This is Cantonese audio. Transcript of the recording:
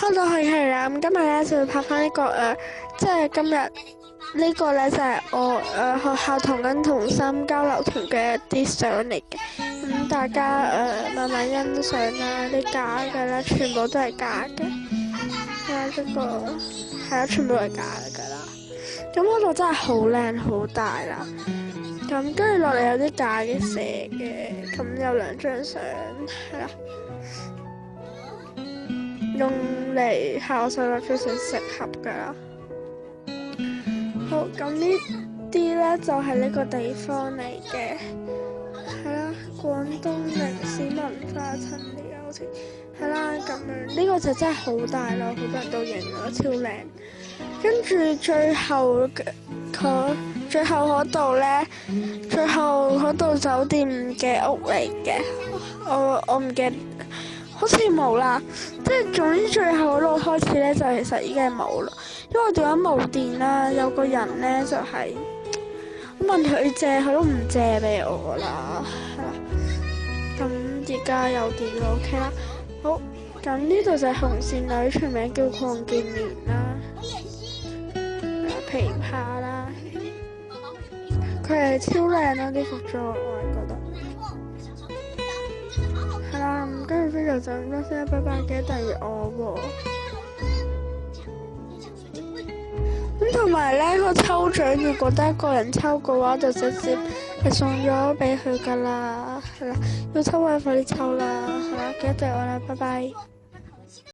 Hello，係啦，咁今日咧就會拍翻呢個即係今日呢個咧就係我學校童軍同心交流團嘅一啲相嚟嘅，咁大家慢慢欣賞啦，啲假嘅咧全部都係假嘅，呢個係啊，全部係假㗎啦。咁嗰度真係好靚好大啦，咁跟住落嚟有啲假嘅蛇嘅，咁有2張相係啦。用嚟下手啦，非常適合噶啦。好，咁呢啲咧就係呢個地方嚟嘅，係啦，廣東歷史文化陳列好似係啦咁樣。呢個就真係好大咯，好多人都影咗，超靚。跟住最後嗰度咧，最後嗰度酒店嘅屋嚟嘅，我唔記得。好似冇啦，即係總之最後嗰度開始咧，就其實已經係冇啦，因為我電話冇電啦。有個人咧就係我問佢借，佢都唔借俾我啦，係啦。咁而家有電就 OK 啦。好，咁呢度就係紅線女，全名叫鄺建年啦，琵琶啦，佢係超靚啦啲服裝，我係覺得。係啦，跟住就咁多先，拜拜，記得訂閱我喎。咁同埋咧個抽獎，如果得一個人抽嘅話，就直接係送咗俾佢噶啦，係啦，要抽嘅快啲抽啦，係啦，記得訂閱我啦，拜拜。